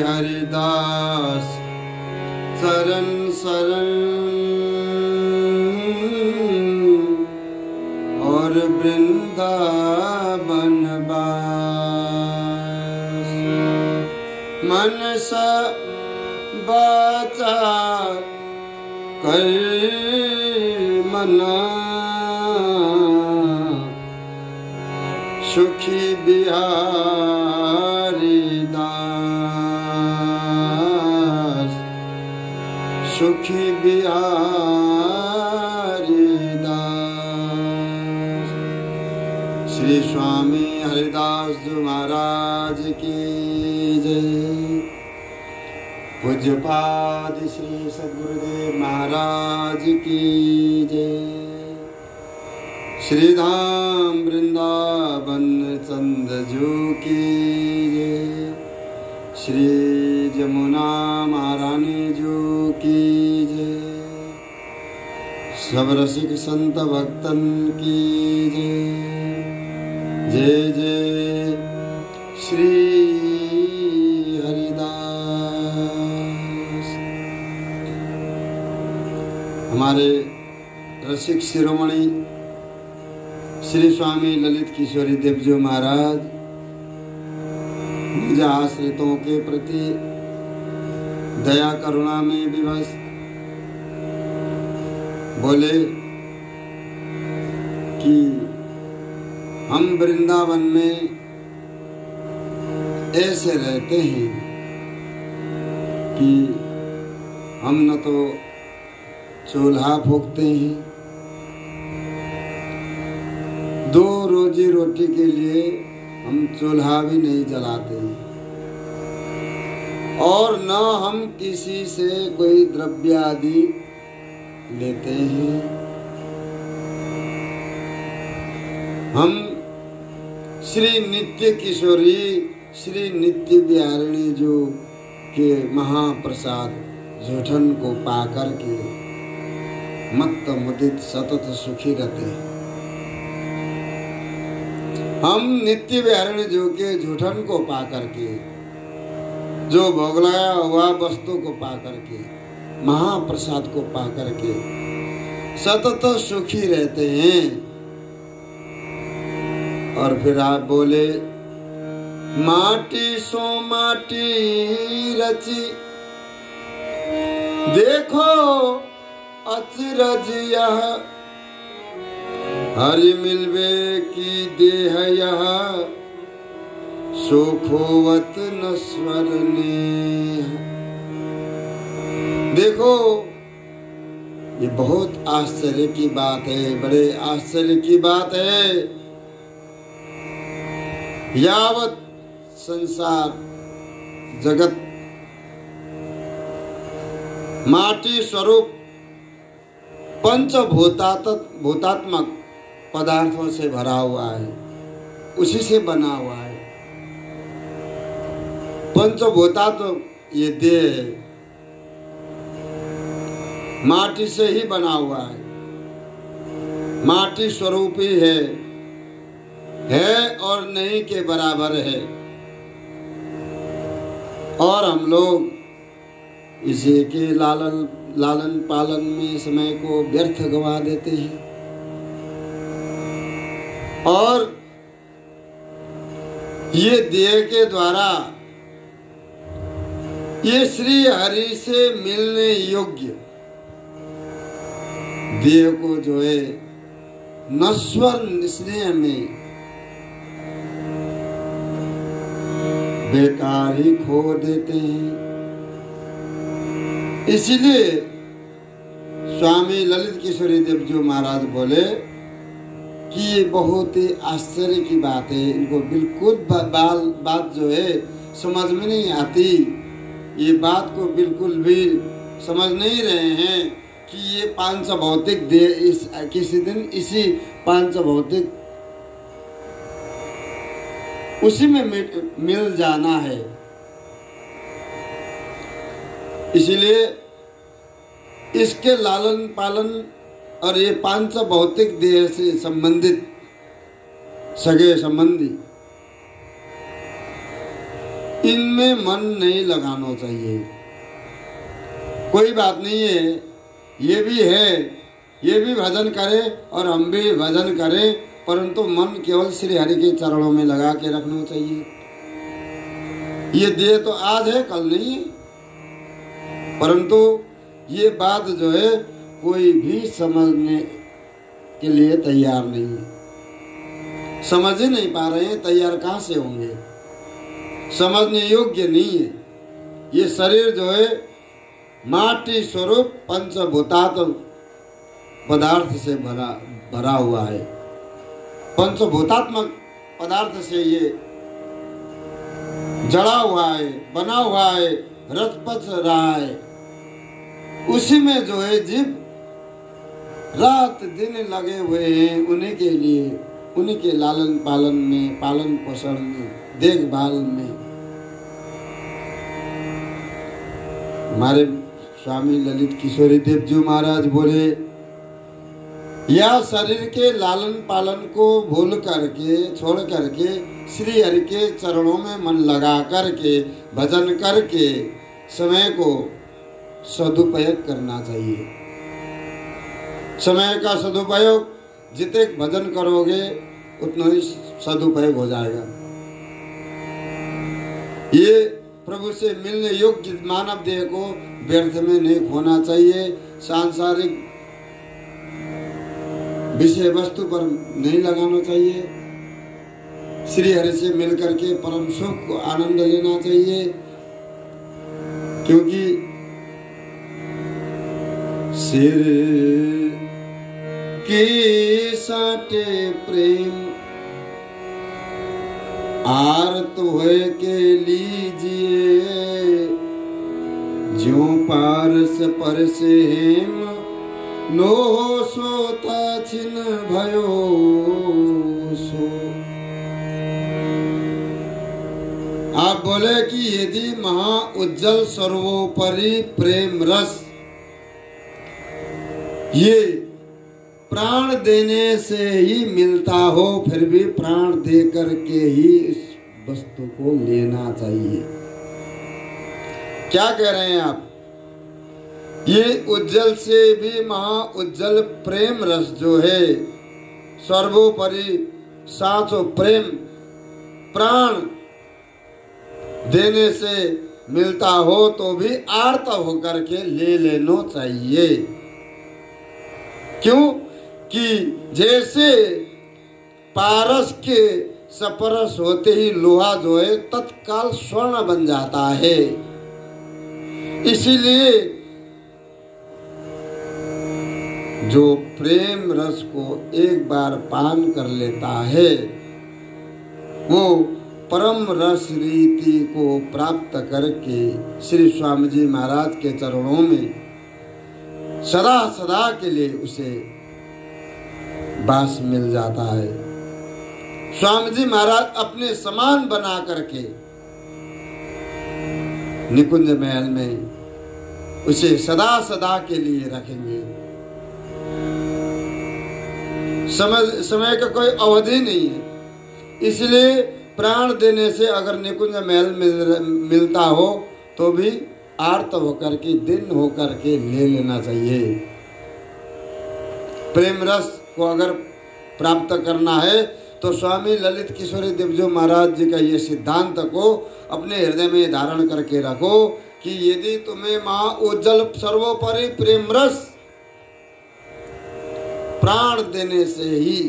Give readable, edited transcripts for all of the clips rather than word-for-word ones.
हरिदास शरण शरण और वृंदावन बास, मनसा बाचा कर मना, सुखी बिहारी दास, सुखी बिहारी दास। श्री स्वामी हरिदास जी महाराज की जय। पूज्यपाद श्री सद्गुरुदेव महाराज की जय। श्री धाम वृंदावन चंद जू की जय। श्री जमुना महारानी जू की जय। सब रसिक संत भक्तन की जय। जय जय श्री हरिदास। हमारे रसिक शिरोमणि श्री स्वामी ललित किशोरी देवजी महाराज निज आश्रितों के प्रति दया करुणा में विवश बोले कि हम वृंदावन में ऐसे रहते हैं कि हम न तो चूल्हा फूंकते हैं, दो रोजी रोटी के लिए हम चूल्हा भी नहीं जलाते हैं, और न हम किसी से कोई द्रव्य आदि लेते हैं। हम श्री नित्य किशोरी श्री नित्य बिहारिणी जो के महाप्रसाद जूठन को पाकर के मत्त मुदित सतत सुखी रहते हैं। हम नित्य बिहारिणी जो के जूठन को पाकर के, जो भोगलाया हुआ वस्तु को पाकर के, महाप्रसाद को पाकर के सतत सुखी रहते हैं। और फिर आप बोले माटी सो माटी रची, देखो अचरज यह हरि मिलवे की देह यह, सुखोवत नस्वर नेह। देखो ये बहुत आश्चर्य की बात है, बड़े आश्चर्य की बात है। यावत संसार जगत माटी स्वरूप पंचभूतात्मक पदार्थों से भरा हुआ है, उसी से बना हुआ है। पंचभूतात्म ये देह है, माटी से ही बना हुआ है, माटी स्वरूप ही है और नहीं के बराबर है। और हम लोग इसी के लालन पालन में समय को व्यर्थ गंवा देते हैं, और ये देह के द्वारा ये श्री हरि से मिलने योग्य देह को जो है नश्वर स्नेह में बेकार ही खो देते हैं। इसीलिए स्वामी ललित किशोरी देवजी महाराज बोले कि ये बहुत ही आश्चर्य की बात है। इनको बिल्कुल बात जो है समझ में नहीं आती, ये बात को बिल्कुल भी समझ नहीं रहे हैं कि ये पांच भौतिक देह किसी दिन इसी पांच भौतिक उसी में मिल जाना है। इसलिए इसके लालन पालन और ये पांच भौतिक देह से संबंधित सगे संबंधी इनमें मन नहीं लगाना चाहिए। कोई बात नहीं है, ये भी है, ये भी भजन करे और हम भी भजन करें, परंतु मन केवल श्री हरि के चरणों में लगा के रखना चाहिए। ये देह तो आज है, कल नहीं है, परंतु ये बात जो है कोई भी समझने के लिए तैयार नहीं है। समझ ही नहीं पा रहे हैं, तैयार कहाँ से होंगे? समझने योग्य नहीं है। ये शरीर जो है माटी स्वरूप पंचभूतात्मक पदार्थ से भरा हुआ है। पंचभूतात्मक पदार्थ से ये जड़ा हुआ है, बना हुआ है, रच पच रहा है। उसी में जो है जीव रात दिन लगे हुए हैं, उन्हीं के लिए, उन्हीं के लालन पालन में, पालन पोषण में, देखभाल में। हमारे स्वामी ललित किशोरी देव जी महाराज बोले, या शरीर के लालन पालन को भूल करके, छोड़ करके श्री हरि के चरणों में मन लगा करके भजन करके समय को सदुपयोग करना चाहिए। समय का सदुपयोग, जितने भजन करोगे उतना ही सदुपयोग हो जाएगा। ये प्रभु से मिलने योग्य मानव देह को व्यर्थ में नहीं खोना चाहिए। सांसारिक विषय वस्तु पर नहीं लगाना चाहिए। श्री हरि से मिलकर के परम सुख को आनंद लेना चाहिए, क्योंकि सिर की साटे प्रेम आरत हुए के लीजिए, जो पारस परस हेम नो सोता छिन भयो सो। आप बोले कि यदि महा उज्जवल सर्वोपरि प्रेम रस ये प्राण देने से ही मिलता हो, फिर भी प्राण दे करके ही इस वस्तु को लेना चाहिए। क्या कह रहे हैं आप? ये उज्जवल से भी महा उज्जवल प्रेम रस जो है, सर्वोपरि साचो प्रेम प्राण देने से मिलता हो तो भी आर्त होकर के ले लेना चाहिए। क्यों कि जैसे पारस के सपरस होते ही लोहा जो है तत्काल स्वर्ण बन जाता है, इसीलिए जो प्रेम रस को एक बार पान कर लेता है वो परम रस रीति को प्राप्त करके श्री स्वामी जी महाराज के चरणों में सदा सदा के लिए उसे वास मिल जाता है। स्वामी जी महाराज अपने समान बना करके निकुंज महल में उसे सदा सदा के लिए रखेंगे। समय का कोई अवधि नहीं है, इसलिए प्राण देने से अगर निकुंज महल मिलता हो तो भी आर्त होकर के, दिन होकर के ले लेना चाहिए। प्रेम रस को अगर प्राप्त करना है तो स्वामी ललित किशोरी देवजी महाराज जी का ये सिद्धांत को अपने हृदय में धारण करके रखो कि यदि तुम्हें महा उज्जवल सर्वोपरि प्रेम रस प्राण देने से ही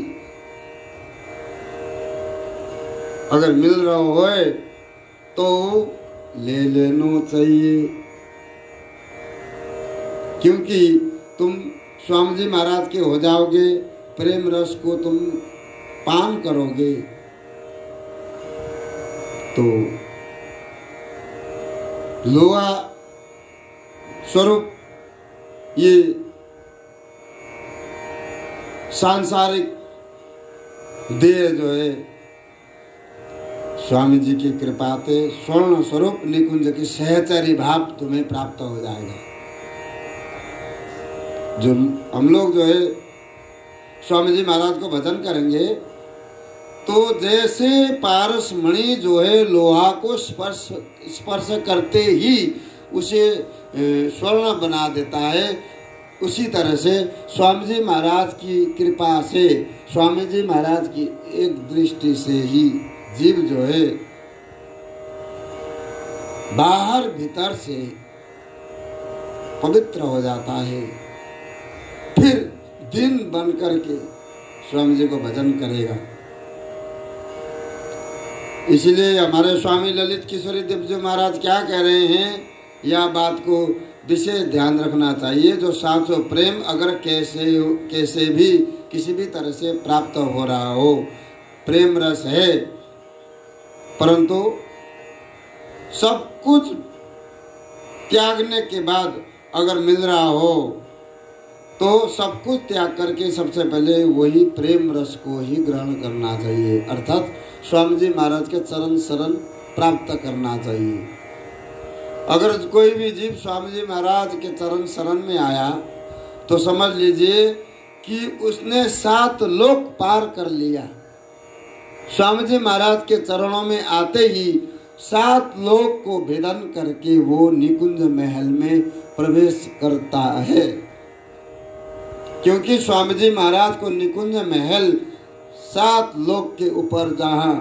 अगर मिल रहा हो तो ले लेना चाहिए, क्योंकि तुम स्वामी जी महाराज के हो जाओगे, प्रेम रस को तुम पान करोगे तो लोहा स्वरूप ये सांसारिक देह जो है स्वामी जी की कृपा से स्वर्ण स्वरूप निकुंज की सहचरी भाव तुम्हें प्राप्त हो जाएगा। जो हम लोग जो है स्वामी जी महाराज को भजन करेंगे तो जैसे पारस मणि जो है लोहा को स्पर्श करते ही उसे स्वर्ण बना देता है, उसी तरह से स्वामी जी महाराज की कृपा से, स्वामी जी महाराज की एक दृष्टि से ही जीव जो है बाहर भीतर से पवित्र हो जाता है। फिर दिन बन करके स्वामी जी को भजन करेगा। इसलिए हमारे स्वामी ललित किशोरी देव जी महाराज क्या कह रहे हैं, यह बात को विशेष ध्यान रखना चाहिए। जो साचो प्रेम अगर कैसे भी किसी भी तरह से प्राप्त हो रहा हो, प्रेम रस है, परंतु सब कुछ त्यागने के बाद अगर मिल रहा हो तो सब कुछ त्याग करके सबसे पहले वही प्रेम रस को ही ग्रहण करना चाहिए, अर्थात स्वामी जी महाराज के चरण शरण प्राप्त करना चाहिए। अगर कोई भी जीव स्वामी जी महाराज के चरण शरण में आया तो समझ लीजिए कि उसने 7 लोक पार कर लिया। स्वामी जी महाराज के चरणों में आते ही 7 लोक को भेदन करके वो निकुंज महल में प्रवेश करता है, क्योंकि स्वामी जी महाराज को निकुंज महल 7 लोक के ऊपर, जहाँ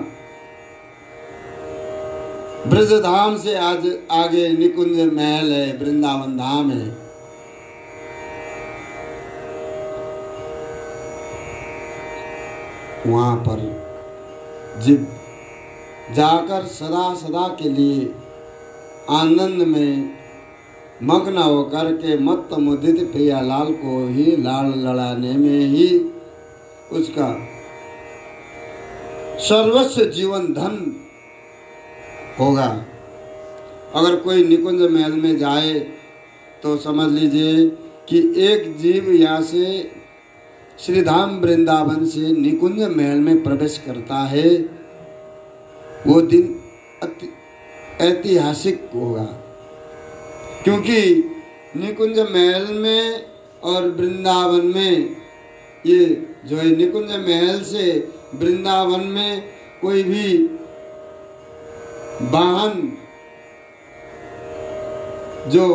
ब्रजधाम से आज आगे निकुंज महल है, वृंदावन धाम है, वहां पर जीव जाकर सदा सदा के लिए आनंद में मग्न होकर के मत्त मुदित प्रियालाल को ही लाल लड़ाने में ही उसका सर्वस्व जीवन धन होगा। अगर कोई निकुंज महल में जाए तो समझ लीजिए कि एक जीव यहाँ से श्रीधाम वृंदावन से निकुंज महल में प्रवेश करता है, वो दिन ऐतिहासिक होगा, क्योंकि निकुंज महल में और वृंदावन में, ये जो है निकुंज महल से वृंदावन में कोई भी वाहन जो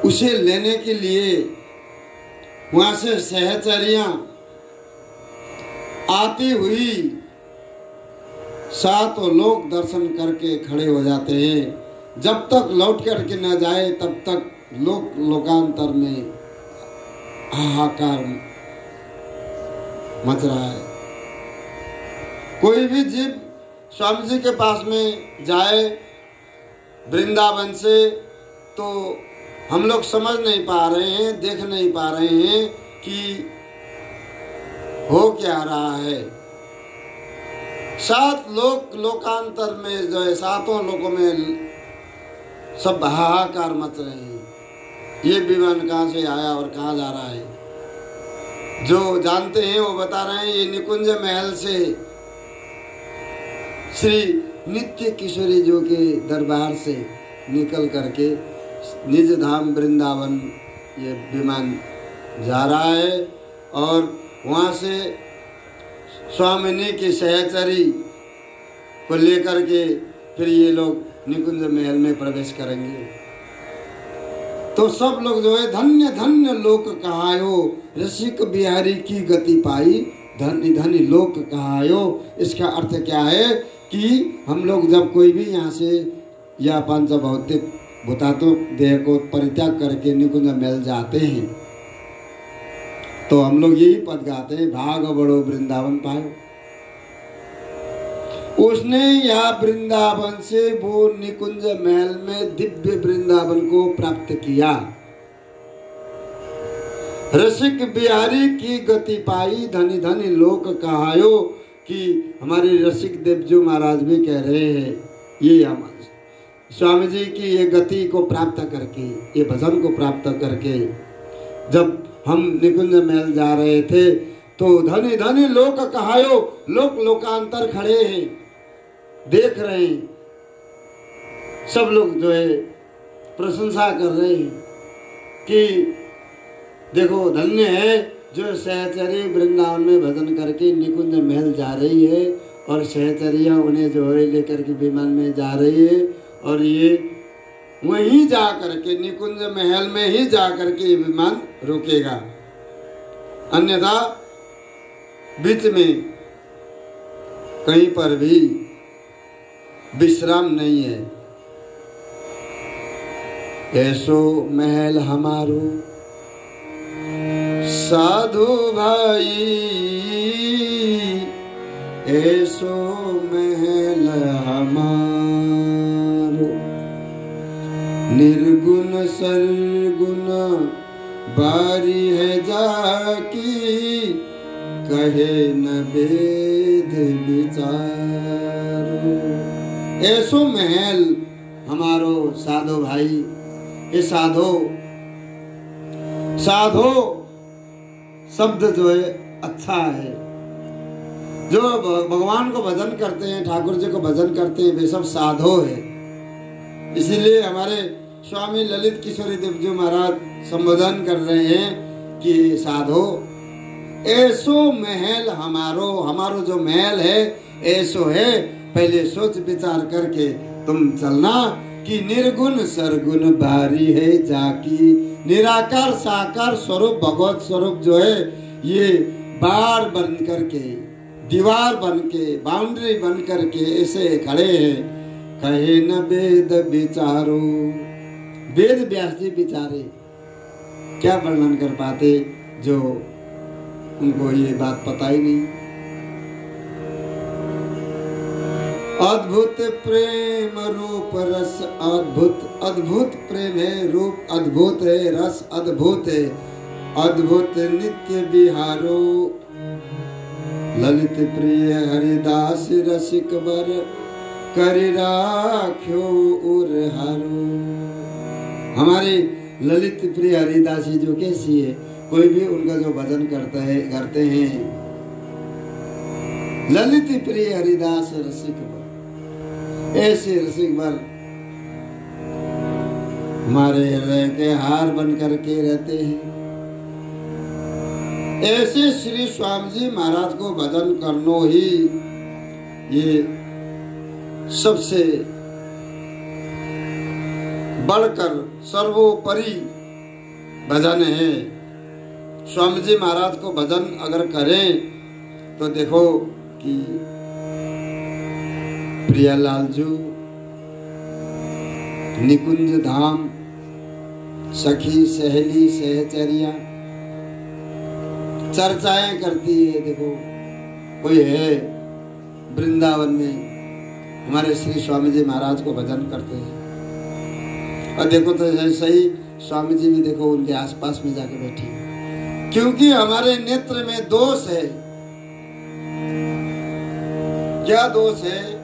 उसे लेने के लिए वहां से सहचरियां आती हुई 7 लोग दर्शन करके खड़े हो जाते हैं। जब तक लौट करके न जाए तब तक लोकांतर में हाहाकार मच रहा है। कोई भी जीव स्वामी जी के पास में जाए वृंदावन से तो हम लोग समझ नहीं पा रहे हैं, देख नहीं पा रहे हैं कि हो क्या रहा है। 7 लोकांतर में जो है 7 लोकों में सब हाहाकार मच रहे हैं। ये विमान कहाँ से आया और कहाँ जा रहा है, जो जानते हैं वो बता रहे हैं। ये निकुंज महल से श्री नित्य किशोरी जी के दरबार से निकल करके निज धाम वृंदावन ये विमान जा रहा है, और वहाँ से स्वामिनी की सहचरी को लेकर के फिर ये लोग निकुंज महल में प्रवेश करेंगे। तो सब लोग जो है धन्य धन्य लोक कहायो, रसिक बिहारी की गति पाई, धन्य धन्य लोक कहायो। इसका अर्थ क्या है कि हम लोग जब कोई भी यहाँ से या पंच भौतिक भूतात्मक देह को परित्याग करके निकुंज महल जाते हैं तो हम लोग यही पद गाते हैं, भाग बड़ो वृंदावन पायो। उसने यहाँ वृंदावन से वो निकुंज महल में दिव्य वृंदावन को प्राप्त किया। रसिक बिहारी की गति पाई, धनी धनी लोक कहायो, कि हमारे रसिक देवजू महाराज भी कह रहे हैं, ये हमारे स्वामी जी की ये गति को प्राप्त करके, ये भजन को प्राप्त करके जब हम निकुंज महल जा रहे थे तो धनी धनी लोक कहायो, लोक लोकांतर खड़े हैं, देख रहे हैं, सब लोग जो है प्रशंसा कर रहे हैं कि देखो धन्य है जो सहचरी वृंदावन में भजन करके निकुंज महल जा रही है और सहचरियाँ उन्हें जो है लेकर के विमान में जा रही है और ये वहीं जा करके निकुंज महल में ही जा करके ये विमान रुकेगा, अन्यथा बीच में कहीं पर भी विश्राम नहीं है। ऐसो महल हमारो साधु भाई, ऐसो महल हमारो निर्गुण सरगुण बारी है जाकी, कहे न वेद विचारो। ऐसो महल हमारो साधो भाई, ये साधो शब्द जो है अच्छा है। जो भगवान को भजन करते हैं, ठाकुर जी को भजन करते हैं, वे सब साधो है। इसीलिए हमारे स्वामी ललित किशोरी देव जी महाराज संबोधन कर रहे हैं कि साधो ऐसो महल हमारो जो महल है ऐसो है। पहले सोच विचार करके तुम चलना कि निर्गुण सरगुण बारी है जाकी। निराकार साकार स्वरूप भगवत स्वरूप जो है ये बार बन करके, दीवार बन के, बाउंड्री बन करके ऐसे खड़े हैं। कहे न वेद विचारो, वेद व्यास जी बिचारे क्या वर्णन कर पाते जो उनको ये बात पता ही नहीं। अद्भुत प्रेम रूप रस अद्भुत, अद्भुत प्रेम है, रूप अद्भुत है, रस अद्भुत है, अद्भुत नित्य बिहारो। ललित प्रिय हरिदास रसिक बर करि राख्यो उरहारो। हमारे ललित प्रिय हरिदासी जो कैसी है, कोई भी उनका जो भजन करते हैं ललित प्रिय हरिदास रसिक बर, ऐसे रसिक बर हमारे हृदय के हार बन करके रहते हैं। ऐसे श्री स्वामी जी महाराज को भजन करनो ही ये सबसे बढ़कर सर्वोपरि भजन है। स्वामी जी महाराज को भजन अगर करें तो देखो कि प्रियालाल जी निकुंज धाम, सखी सहेली सहचरिया चर्चाएं करती है। देखो कोई है वृंदावन में हमारे श्री स्वामी जी महाराज को भजन करते हैं, और देखो तो सही स्वामी जी भी देखो उनके आसपास में जाके बैठी, क्योंकि हमारे नेत्र में दोष है। क्या दोष है?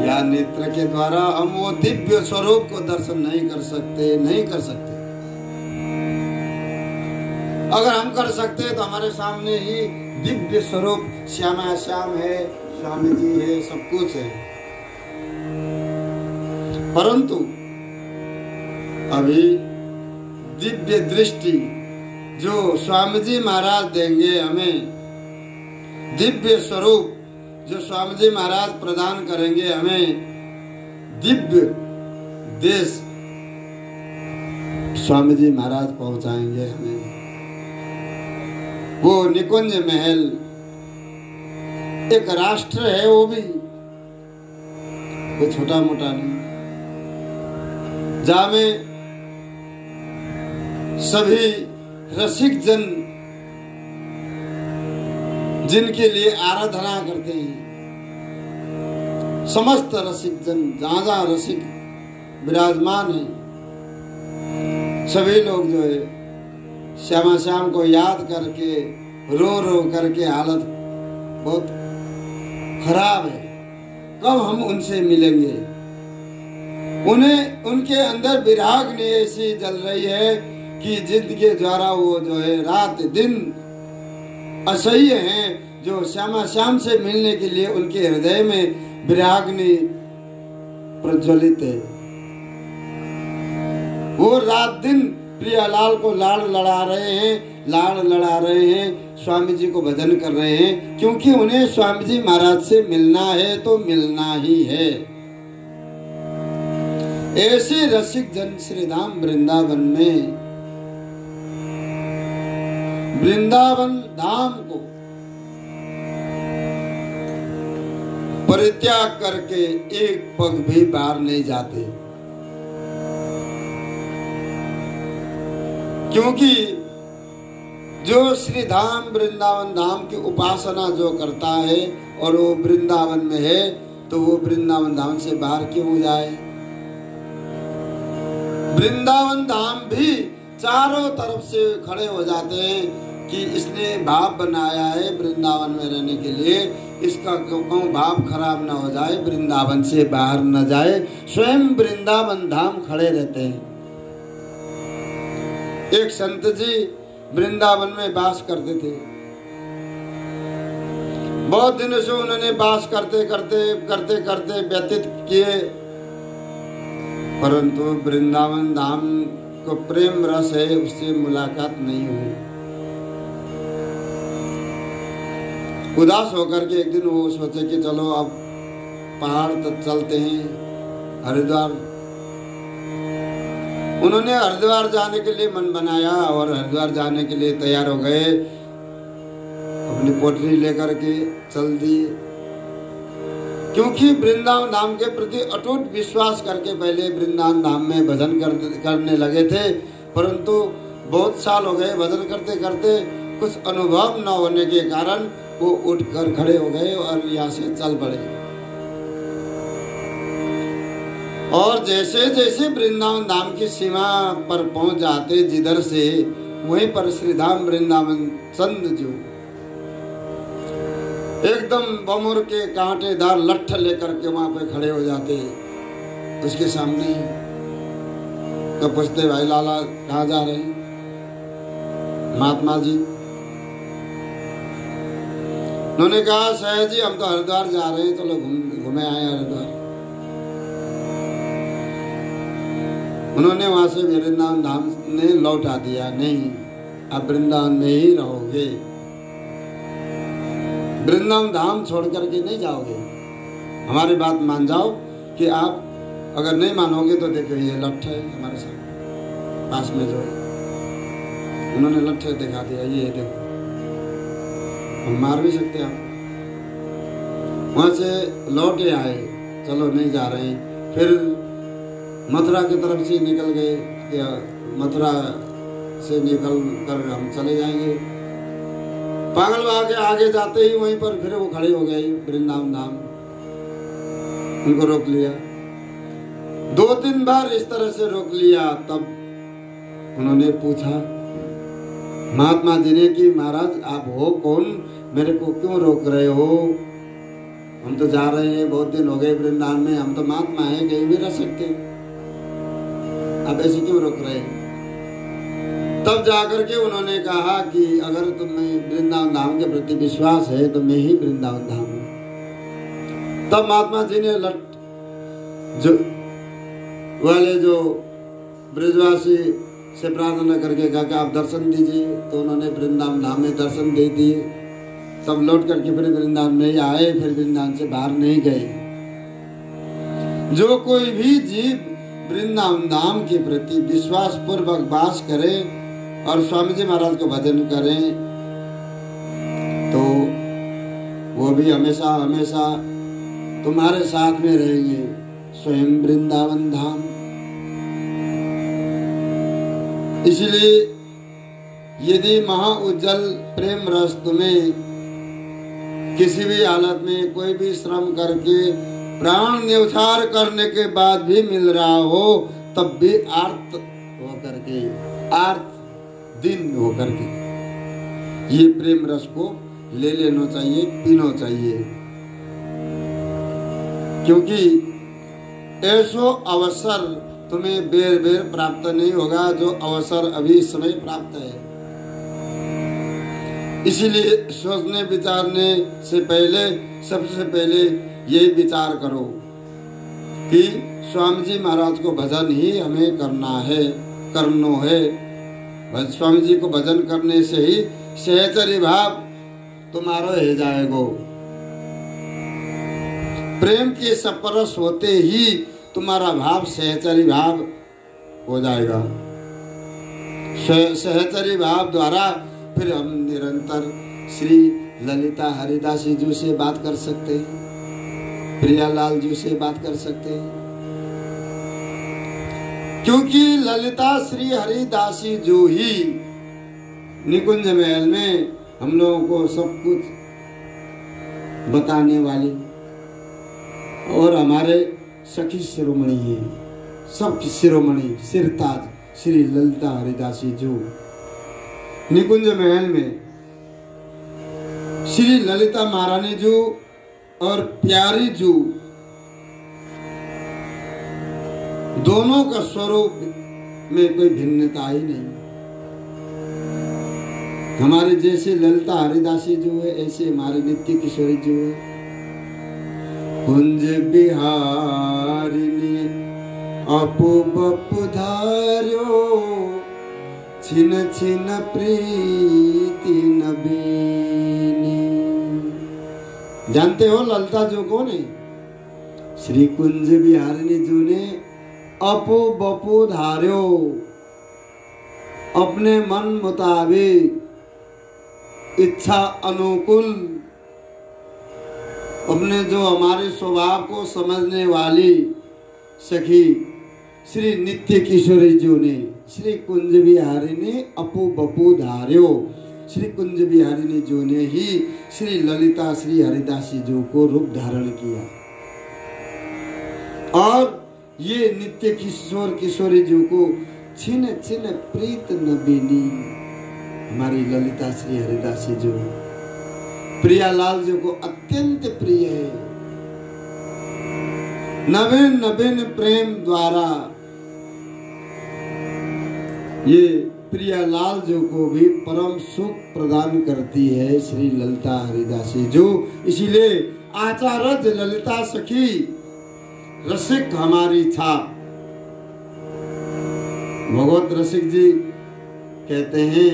या नेत्र के द्वारा हम वो दिव्य स्वरूप को दर्शन नहीं कर सकते। अगर हम कर सकते तो हमारे सामने ही दिव्य स्वरूप श्यामा श्याम है, स्वामी जी है, सब कुछ है। परंतु अभी दिव्य दृष्टि जो स्वामी जी महाराज देंगे हमें, दिव्य स्वरूप जो स्वामी जी महाराज प्रदान करेंगे हमें, दिव्य देश स्वामी जी महाराज पहुंचाएंगे हमें। वो निकुंज महल एक राष्ट्र है, वो भी कोई छोटा मोटा नहीं, जहां में सभी रसिक जन जिनके लिए आराधना करते हैं, समस्त रसिक जन जहां जहां रसिक विराजमान है, सभी लोग जो है श्यामा श्याम को याद करके रो करके हालत बहुत खराब है। कब हम उनसे मिलेंगे? उन्हें उनके अंदर विराग्नि ऐसी जल रही है कि जिनके द्वारा वो जो है रात दिन असह्य हैं, जो श्यामा श्याम से मिलने के लिए उनके हृदय में विराग्नि प्रज्वलित है। वो रात दिन प्रियालाल को लाड़ लड़ा रहे हैं, स्वामी जी को भजन कर रहे हैं, क्योंकि उन्हें स्वामी जी महाराज से मिलना है तो मिलना ही है। ऐसे रसिक जन श्री धाम वृंदावन में, वृंदावन धाम को परित्याग करके एक पग भी बाहर नहीं जाते, क्योंकि जो श्री धाम वृंदावन धाम की उपासना जो करता है और वो वृंदावन में है, तो वो वृंदावन धाम से बाहर क्यों जाए। वृंदावन धाम भी चारों तरफ से खड़े हो जाते हैं कि इसने भाव बनाया है वृंदावन में रहने के लिए, इसका क्यों भाव खराब ना हो जाए, वृंदावन से बाहर न जाए। स्वयं वृंदावन धाम खड़े रहते हैं। एक संत जी वृंदावन में वास करते थे। बहुत दिनों से उन्होंने वास करते करते व्यतीत किए, परंतु वृंदावन धाम को प्रेम रस है, उससे मुलाकात नहीं हुई। उदास होकर के एक दिन वो सोचे कि चलो अब पहाड़ तक चलते हैं, हरिद्वार। उन्होंने हरिद्वार जाने के लिए मन बनाया और हरिद्वार जाने के लिए तैयार हो गए, अपनी पोटली लेकर के चल दिए, क्योंकि वृंदावन धाम के प्रति अटूट विश्वास करके पहले वृंदावन धाम में भजन करने लगे थे, परंतु बहुत साल हो गए भजन करते करते कुछ अनुभव न होने के कारण वो उठकर खड़े हो गए और यहाँ से चल पड़े। और जैसे जैसे वृंदावन धाम की सीमा पर पहुंच जाते जिधर से, वहीं पर श्री धाम वृंदावन चंद जो एकदम बमुर के कांटेदार लट्ठ लेकर के वहां पे खड़े हो जाते उसके सामने। तो पूछते, भाई लाला कहाँ जा रहे हैं? महात्मा जी। उन्होंने कहा, सहज जी हम तो हरिद्वार जा रहे हैं, चलो घूमे आए हरिद्वार। उन्होंने वहां से वृंदावन धाम ने लौटा दिया, नहीं आप वृंदावन में ही रहोगे, वृंदावन धाम छोड़ करके नहीं जाओगे। हमारी बात मान जाओ कि आप अगर नहीं मानोगे तो देखो ये लट्ठ है हमारे साथ पास में जो है, उन्होंने लट्ठ दिखा दिया, ये देखो, हम मार भी सकते हैं आप। वहां से लौटे आए, चलो नहीं जा रहे हैं। फिर मथुरा की तरफ से निकल गए, मथुरा से निकल कर हम चले जाएंगे। पागल बाबा के आगे जाते ही वहीं पर फिर वो खड़े हो गए वृंदावन धाम। उनको रोक लिया, 2-3 बार इस तरह से रोक लिया। तब उन्होंने पूछा महात्मा जी ने कि महाराज आप हो कौन, मेरे को क्यों रोक रहे हो? हम तो जा रहे हैं, बहुत दिन हो गए वृंदावन में, हम तो महात्मा हैं, कहीं भी रह सकते हैं, आप ऐसे क्यों रोक रहे हैं? तब जाकर के उन्होंने कहा कि अगर तुम्हें वृंदावन धाम के प्रति विश्वास है तो मैं ही वृंदावन धाम हूँ। तब महात्मा जी ने जो ब्रजवासी से प्रार्थना करके कहा कि आप दर्शन दीजिए, तो उन्होंने वृंदावन धाम में दर्शन दे दिए। सब लौट करके फिर वृंदावन में ही आए, फिर वृंदावन से बाहर नहीं गए। जो कोई भी जीव वृंदावन धाम के प्रति विश्वास पूर्वक वास करे और स्वामी जी महाराज को भजन करें, तो वो भी हमेशा हमेशा तुम्हारे साथ में रहेंगे, स्वयं वृंदावन धाम। इसलिए यदि महा उज्जवल प्रेम रस तुम्हें किसी भी हालत में कोई भी श्रम करके प्राण न्यौछावर करने के बाद भी मिल रहा हो, तब भी आर्त होकर के, आर्त दिन होकर के ये प्रेम रस को ले लेना चाहिए, पीना चाहिए, क्योंकि ऐसो अवसर तुम्हें बेर बेर प्राप्त नहीं होगा जो अवसर अभी इस समय प्राप्त है। इसीलिए सोचने विचारने से पहले सबसे पहले यही विचार करो कि स्वामी जी महाराज को भजन ही हमें करना है, करनो है। स्वामी जी को भजन करने से ही सहचरी भाव तुम्हारो हो जाएगो। प्रेम के सपरस होते ही तुम्हारा भाव सहचरी भाव हो जाएगा। सहचरी भाव द्वारा फिर हम निरंतर श्री ललिता हरिदासी जी से बात कर सकते हैं, प्रियालाल जी से बात कर सकते हैं, क्योंकि ललिता श्री हरिदासी जो ही निकुंज महल में हम लोगों को सब कुछ बताने वाली और हमारे सखी शिरोमणि है, सब शिरोमणि सिरताज श्री ललिता हरिदासी जो निकुंज महल में श्री ललिता महारानी जो और प्यारी जो दोनों का स्वरूप में कोई भिन्नता ही नहीं। हमारे जैसे ललिता हरिदासी जो है ऐसे हमारे नित्य किशोरी जो है कुंज बिहारिणी अपु बपु धार्यो छिन छिन प्रीति नबीनी। जानते हो ललिता जो कौन है? श्री कुंज बिहारिणी जो ने अपु बपु धार्यो अपने मन मुताबिक इच्छा अनुकूल अपने जो हमारे स्वभाव को समझने वाली सखी श्री नित्य किशोरी जी ने श्री कुंज बिहारिणी अपु बपु धार्यो श्री कुंज बिहारिणी जी ने ही श्री ललिता श्री हरिदासी जी को रूप धारण किया और ये नित्य किशोर किशोरी जी को छिन छिन प्रीत नबीनी हमारी ललिता श्री हरिदासी जो प्रियालाल जी को अत्यंत प्रिय है। नवीन नवीन प्रेम द्वारा ये प्रियालाल जी को भी परम सुख प्रदान करती है श्री ललिता हरिदासी जो। इसीलिए आचार्य ललिता सखी रसिक हमारी था। भगवत रसिक जी कहते हैं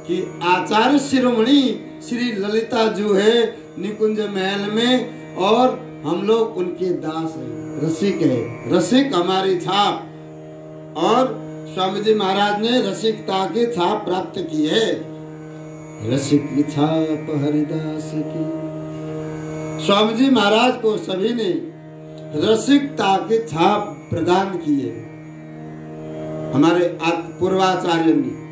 कि आचार्य शिरोमणि श्री ललिता जो है निकुंज महल में और हम लोग उनके दास हैं, रसिक है। रसिक हमारी छाप और स्वामी जी महाराज ने रसिकता की छाप प्राप्त की है। रसिक की छाप हरिदास की। स्वामी जी महाराज को सभी ने रसिकता की छाप प्रदान की है। हमारे पूर्वाचार्य ने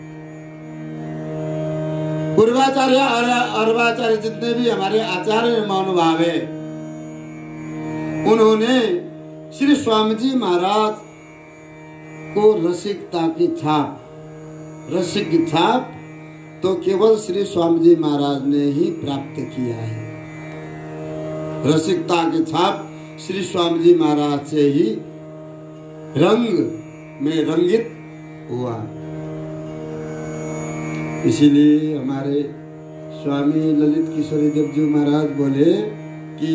पूर्वाचार्य और अर्वाचार्य जितने भी हमारे आचार्य महानुभाव है उन्होंने श्री स्वामी जी महाराज को रसिकता की छाप रसिक की छाप तो केवल श्री स्वामी जी महाराज ने ही प्राप्त किया है। रसिकता की छाप श्री स्वामी जी महाराज से ही रंग में रंगित हुआ। इसीलिए हमारे स्वामी ललित किशोरी देव जी महाराज बोले कि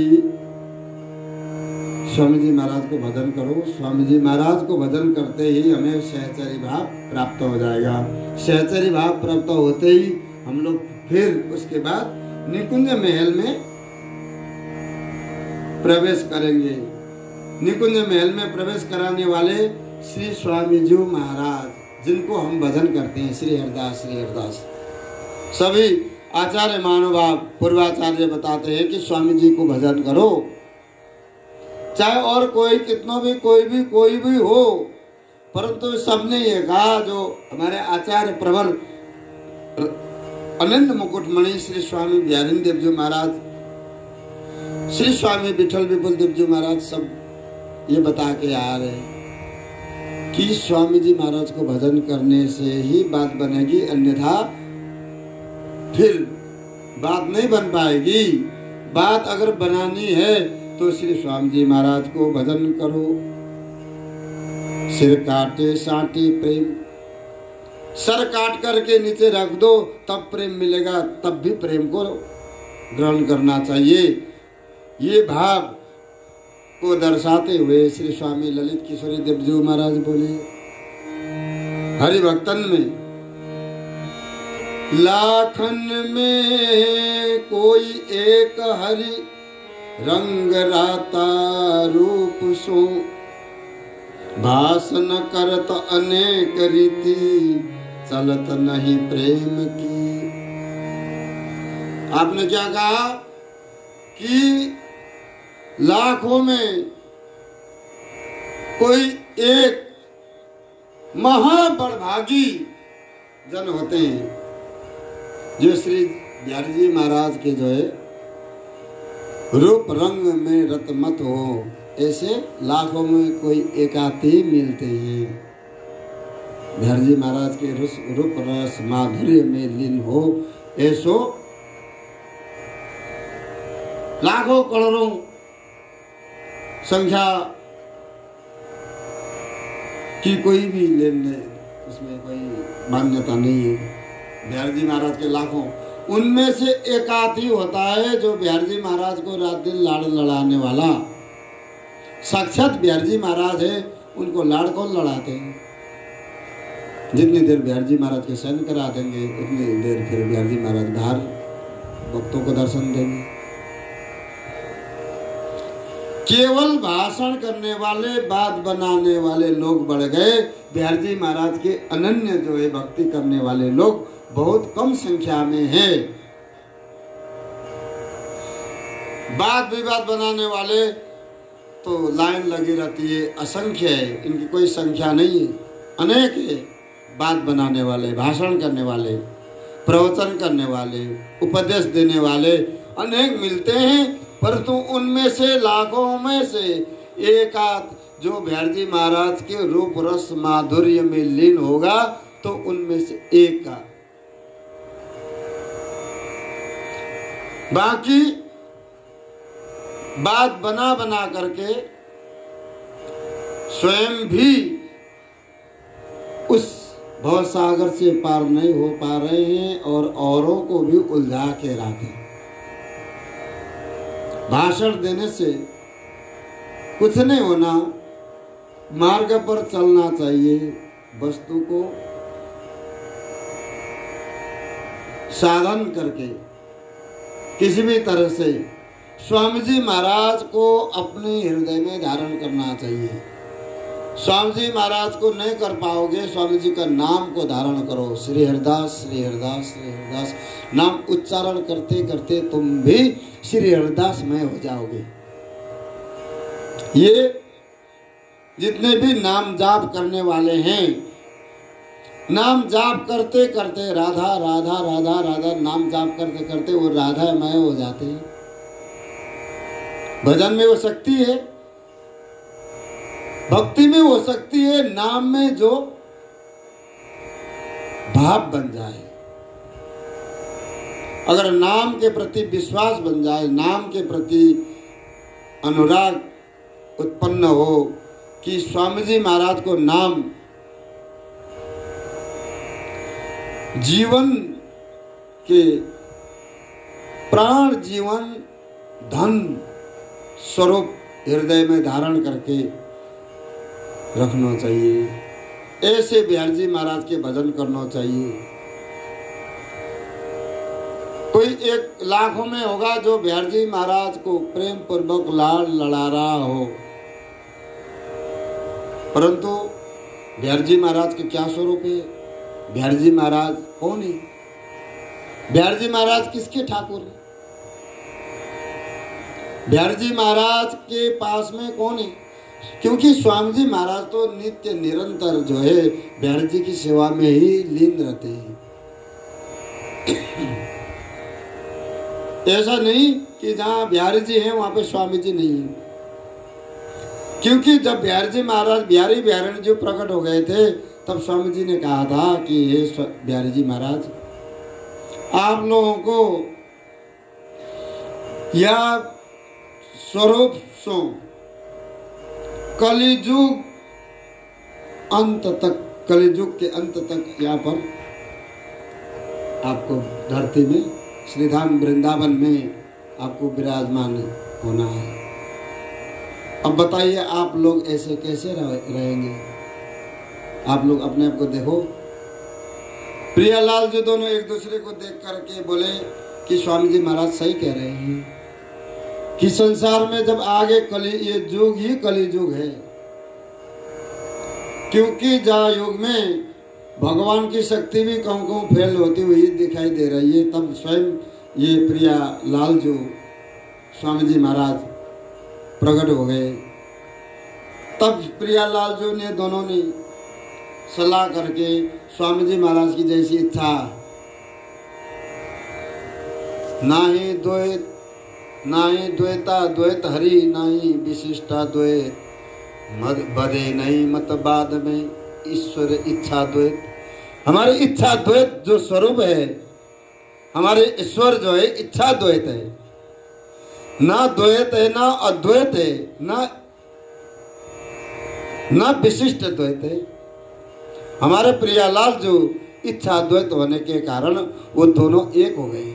स्वामी जी महाराज को भजन करो। स्वामी जी महाराज को भजन करते ही हमें सहचरी भाव प्राप्त हो जाएगा। सहचरी भाव प्राप्त होते ही हम लोग फिर उसके बाद निकुंज महल में प्रवेश करेंगे। निकुंज महल में प्रवेश कराने वाले श्री स्वामी जी महाराज जिनको हम भजन करते हैं श्री हरदास श्री हरदास। सभी आचार्य महानुभाव पूर्वाचार्य बताते हैं कि स्वामी जी को भजन करो, चाहे और कोई कितना भी कोई भी हो, परंतु सबने ये कहा जो हमारे आचार्य प्रवर अनंत मुकुटमणि श्री स्वामी बिहारी देव जी महाराज, श्री स्वामी विठल विपुल देव जी महाराज सब ये बता के आ रहे हैं कि स्वामी जी महाराज को भजन करने से ही बात बनेगी, अन्यथा फिर बात नहीं बन पाएगी। बात अगर बनानी है तो श्री स्वामी जी महाराज को भजन करो। सिर काटे साटे प्रेम, सर काट करके नीचे रख दो तब प्रेम मिलेगा, तब भी प्रेम को ग्रहण करना चाहिए। ये भाव को दर्शाते हुए श्री स्वामी ललित किशोरी देव जी महाराज बोले, हरि भक्तन में लाखन में कोई एक हरि रंग राता रूप सो भाषण करत अनेक रीति चलत नहीं प्रेम की। आपने क्या कहा कि लाखों में कोई एक महाबड़भागी जन होते हैं जो श्री बिहारी जी महाराज के जो है रूप रंग में रतमत हो, ऐसे लाखों में कोई एकाती मिलते हैं। बिहारी जी महाराज के रूप रस माधुर्य में लीन हो, ऐसो लाखों करोड़ों संख्या की कोई भी लेन देन, उसमें कोई मान्यता नहीं है। बिहारी जी महाराज के लाखों, उनमें से एकाध ही होता है जो बिहारी जी महाराज को रात दिन लाड़ लड़ाने वाला। साक्षात बिहारी जी महाराज है, उनको लाड़ कौन लड़ाते हैं? जितनी देर बिहारी जी महाराज के सैन करा देंगे उतनी देर फिर बिहारी जी महाराज बाहर भक्तों को दर्शन देंगे। केवल भाषण करने वाले, बात बनाने वाले लोग बढ़ गए। बिहारी जी महाराज के अनन्य जो है भक्ति करने वाले लोग बहुत कम संख्या में है। बात विवाद बनाने वाले तो लाइन लगी रहती है, असंख्य है, इनकी कोई संख्या नहीं है, अनेक है। बात बनाने वाले, भाषण करने वाले, प्रवचन करने वाले, उपदेश देने वाले अनेक मिलते हैं, परंतु उनमें से लाखों में से एकाध जो बिहारी जी महाराज के रूप रस माधुर्य में लीन होगा तो उनमें से एक का। बाकी बात बना बना करके स्वयं भी उस भवसागर से पार नहीं हो पा रहे हैं और औरों को भी उलझा के रखे। भाषण देने से कुछ नहीं होना, मार्ग पर चलना चाहिए। वस्तु को साधन करके किसी भी तरह से स्वामी जी महाराज को अपने हृदय में धारण करना चाहिए। स्वामी जी महाराज को नहीं कर पाओगे, स्वामी जी का नाम को धारण करो। श्री हरिदास, श्री हरिदास, श्री हरिदास नाम उच्चारण करते करते तुम भी श्री हरिदास में हो जाओगे। ये जितने भी नाम जाप करने वाले हैं, नाम जाप करते करते राधा राधा राधा राधा नाम जाप करते करते वो राधामय हो जाते हैं। भजन में वो शक्ति है, भक्ति में वो शक्ति है, नाम में जो भाव बन जाए, अगर नाम के प्रति विश्वास बन जाए, नाम के प्रति अनुराग उत्पन्न हो कि स्वामी जी महाराज को नाम जीवन के प्राण जीवन धन स्वरूप हृदय में धारण करके रखना चाहिए। ऐसे बिहारी जी महाराज के भजन करना चाहिए। कोई एक लाखों में होगा जो बिहारी जी महाराज को प्रेम पूर्वक लाड़ लड़ा रहा हो, परंतु बिहारी जी महाराज के क्या स्वरूप है? बिहारी जी महाराज कौन है? बिहारी जी महाराज किसके ठाकुर है? बिहारी जी महाराज के पास में कौन है? क्योंकि स्वामी जी महाराज तो नित्य निरंतर जो है बिहारी जी की सेवा में ही लीन रहते हैं। ऐसा नहीं कि जहाँ बिहारी जी हैं वहां पे स्वामी जी नहीं है। क्योंकि जब बिहारी जी महाराज बिहारी बिहारी जी प्रकट हो गए थे तब स्वामी जी ने कहा था कि हे बिहारी जी महाराज, आप लोगों को या स्वरूप सो कलिजुग अंत तक, कलिजुग के अंत तक यहाँ पर आपको धरती में श्रीधाम वृंदावन में आपको विराजमान होना है। अब बताइए आप लोग ऐसे कैसे रहेंगे? आप लोग अपने आप को देखो, प्रियालाल जो दोनों एक दूसरे को देख करके बोले कि स्वामी जी महाराज सही कह रहे हैं कि संसार में जब आगे कली, ये युग ही कली युग है, क्योंकि जहाँ युग में भगवान की शक्ति भी कहूँ फेल होती हुई दिखाई दे रही है, तब स्वयं ये प्रियालाल जो स्वामी जी महाराज प्रकट हो गए। तब प्रियालाल जो ने दोनों ने सलाह करके स्वामी जी महाराज की जैसी इच्छा, ना ही द्वैत, ना ही द्वैता द्वैत हरि, ना ही विशिष्टा द्वैत, मद बदे नहीं मत बाद में ईश्वर इच्छा द्वैत। हमारी इच्छा द्वैत जो स्वरूप है, हमारे ईश्वर जो है इच्छा द्वैत है, ना द्वैत है ना अद्वैत है, ना विशिष्ट द्वैत है। हमारे प्रियालाल जो इच्छा द्वैत होने के कारण वो दोनों एक हो गए।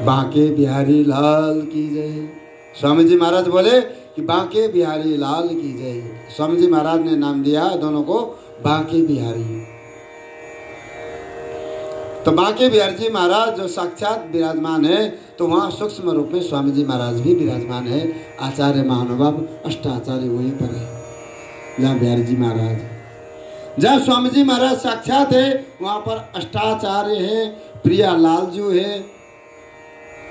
बांके बिहारी लाल की जय। स्वामी जी महाराज बोले कि बांके बिहारी लाल की जय। स्वामी जी महाराज ने नाम दिया दोनों को बांके बिहारी। तो बांके बिहारी जी महाराज जो साक्षात विराजमान है, तो वहाँ सूक्ष्म रूप में स्वामी जी महाराज भी विराजमान है। आचार्य महानुभाव अष्टाचार्य वहीं पर है, जहाँ बिहारी जी महाराज, जहाँ स्वामी जी महाराज साक्षात है, वहाँ पर अष्टाचार्य है, प्रियालाल जो है,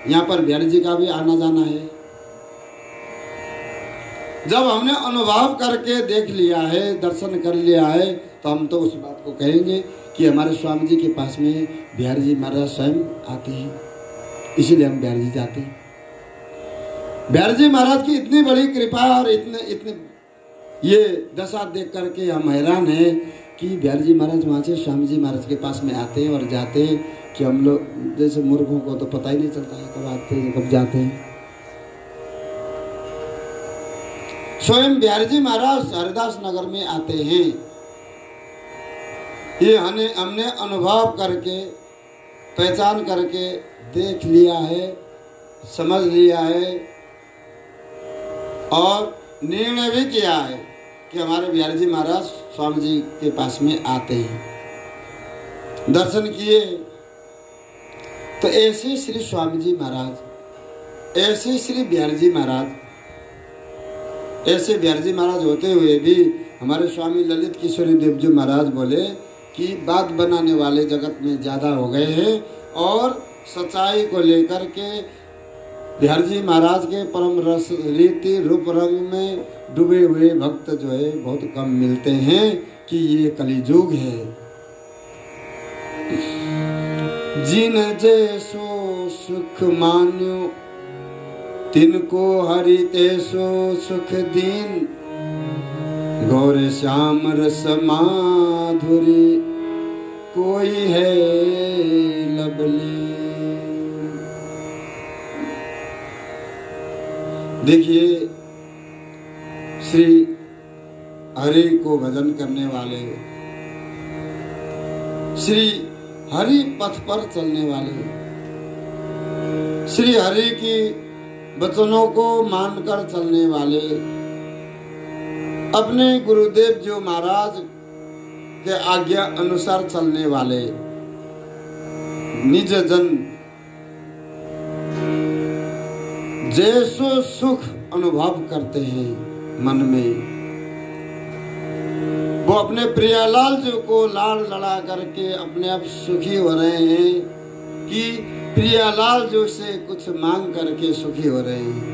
यहाँ पर बिहारी जी का भी आना जाना है। जब हमने अनुभव करके देख लिया है, दर्शन कर लिया है, तो हम तो उस बात को कहेंगे कि हमारे स्वामी जी के पास में बिहारी जी महाराज स्वयं आते हैं, इसीलिए हम बिहारी जी जाते हैं। बिहारी जी महाराज की इतनी बड़ी कृपा और इतने ये दशा देख करके हम हैरान हैं कि बिहारी जी महाराज वहाँ से स्वामी जी महाराज के पास में आते हैं और जाते हैं कि हम लोग जैसे मूर्खों को तो पता ही नहीं चलता है कब आते हैं कब जाते हैं। स्वयं बिहारी जी महाराज हरिदास नगर में आते हैं। ये हमने अनुभव करके, पहचान करके देख लिया है, समझ लिया है और निर्णय भी किया है कि हमारे बिहारी जी महाराज स्वामी जी के पास में आते हैं। दर्शन किए तो ऐसे श्री स्वामी जी महाराज, ऐसे श्री बिहारी जी महाराज, ऐसे बिहारी जी महाराज होते हुए भी हमारे स्वामी ललित किशोरी देव जी महाराज बोले कि बात बनाने वाले जगत में ज़्यादा हो गए हैं और सच्चाई को लेकर के बिहारी जी महाराज के परम रस रीति रूप रंग में डूबे हुए भक्त जो है बहुत कम मिलते हैं कि ये कलियुग है। जिन जैसो सुख मान्यो तिनको हरि तेसो सुख दीन, गौर श्याम रस माधुरी कोई है लबली। देखिए श्री हरि को भजन करने वाले, श्री हरि पथ पर चलने वाले, श्री हरि की वचनों को मानकर चलने वाले, अपने गुरुदेव जो महाराज के आज्ञा अनुसार चलने वाले निज जन जैसो सुख अनुभव करते हैं मन में, वो अपने प्रियालाल जी को लाड़ लड़ा करके अपने आप सुखी हो रहे हैं कि प्रियालाल जो से कुछ मांग करके सुखी हो रहे हैं।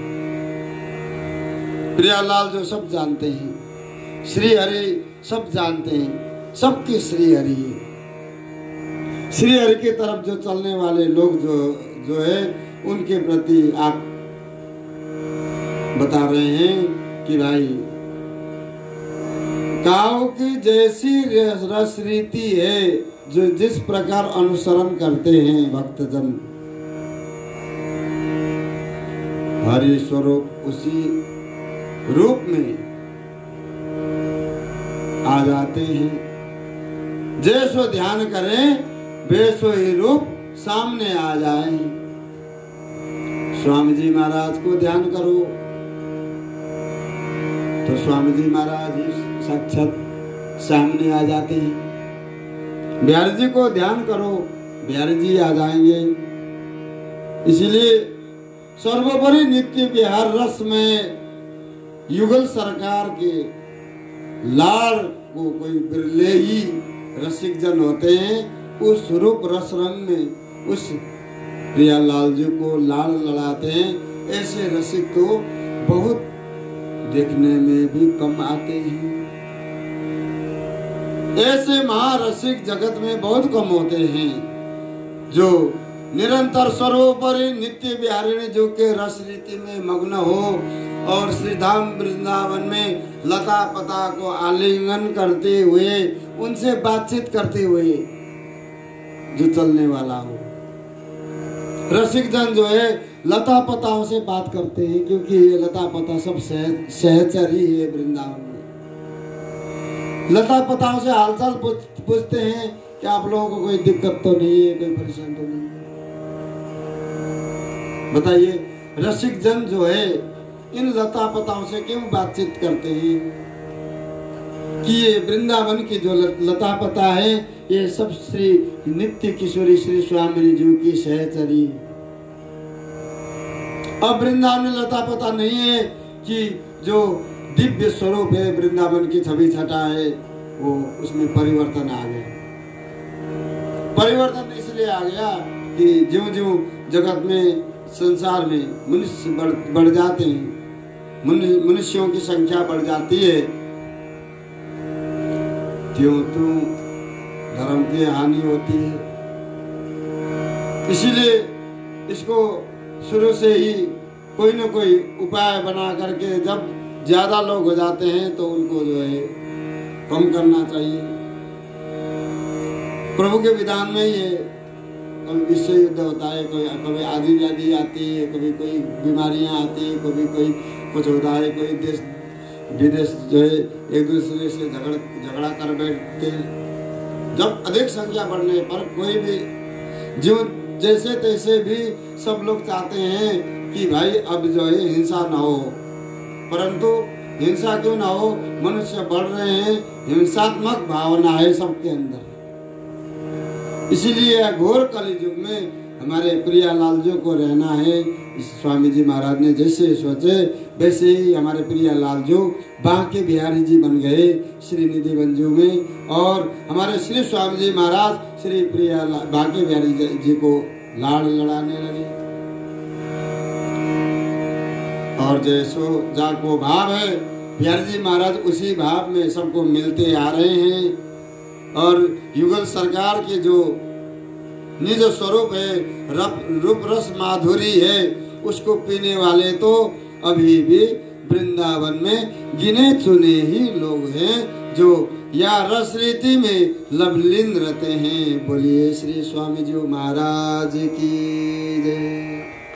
प्रियालाल जो सब जानते हैं, श्री हरि सब जानते हैं, सबके श्री हरि। श्री हरि की तरफ जो चलने वाले लोग जो है उनके प्रति आप बता रहे हैं कि भाई काऊ की जैसी रस रीति है, जो जिस प्रकार अनुसरण करते हैं भक्तजन, हरि स्वरूप उसी रूप में आ जाते हैं। जैसो ध्यान करें वैसो ही रूप सामने आ जाए। स्वामी जी महाराज को ध्यान करो तो स्वामी जी महाराज ही साक्षात सामने आ जाते हैं। बिहारी जी को ध्यान करो, बिहारी जी आ जाएंगे। इसलिए सर्वोपरि नित्य विहार रस में युगल सरकार के लाल को कोई बिरले ही रसिक जन होते हैं। उस रूप रस रंग में उस प्रियालाल जी को लाल लड़ाते हैं। ऐसे रसिक तो बहुत देखने में भी कम आते हैं। ऐसे महारसिक जगत में बहुत कम होते हैं जो निरंतर सर्वोपरि नित्य विहारिणी जो के रस रीति में मग्न हो और श्री धाम वृंदावन में लता पता को आलिंगन करते हुए उनसे बातचीत करते हुए जो चलने वाला हो। रसिक जन जो है लता पताओं से बात करते हैं, क्योंकि ये लता पता सब सहचरी है वृंदावन में। लता पताओं से हालचाल पूछते हैं कि आप लोगों को कोई दिक्कत तो नहीं है, कोई परेशान तो नहीं है। बताइए रसिक जन जो है इन लता पताओं से क्यों बातचीत करते हैं कि ये वृंदावन की जो लता पता है ये सब श्री नित्य किशोरी श्री स्वामी जी की सहचरी। अब वृंदावन में लता पता नहीं है कि जो दिव्य स्वरूप है वृंदावन की छवि छटा है वो उसमें परिवर्तन आ गया। परिवर्तन इसलिए आ गया कि ज्यों ज्यों जगत में संसार में मनुष्य बढ़ जाते हैं, मनुष्यों की संख्या बढ़ जाती है, त्यों त्यों धर्म की हानि होती है। इसीलिए इसको शुरू से ही कोई न कोई उपाय बना करके जब ज्यादा लोग हो जाते हैं तो उनको जो है कम करना चाहिए। प्रभु के विधान में ये कभी विश्व युद्ध होता है, कभी आदि व्याधि आती है, कभी कोई बीमारियां आती है, कभी कोई कुछ होता है, कोई देश विदेश जो है एक दूसरे से झगड़ा कर बैठते हैं। जब अधिक संख्या बढ़ने पर कोई भी जो जैसे तैसे भी सब लोग चाहते हैं कि भाई अब जो है हिंसा ना हो, परंतु हिंसा क्यों ना हो, मनुष्य बढ़ रहे हैं, हिंसात्मक भावना है सबके अंदर। इसीलिए घोर कलियुग में हमारे प्रियालाल जी को रहना है। इस स्वामी जी महाराज ने जैसे सोचे वैसे ही हमारे प्रियालाल जी बांके बिहारी जी बन गए श्रीनिधि बंजू में, और हमारे श्री स्वामी जी महाराज श्री प्रियालाल बांके बिहारी जी को लाड़ लड़ाने लगे। और जैसो जाको भाव है बिहारी जी महाराज उसी भाव में सबको मिलते आ रहे हैं। और युगल सरकार के जो निज स्वरूप है रूप रस माधुरी है उसको पीने वाले तो अभी भी वृंदावन में गिने चुने ही लोग हैं जो या रस रीति में लवलीन रहते हैं। बोलिए श्री स्वामी जी महाराज की जय।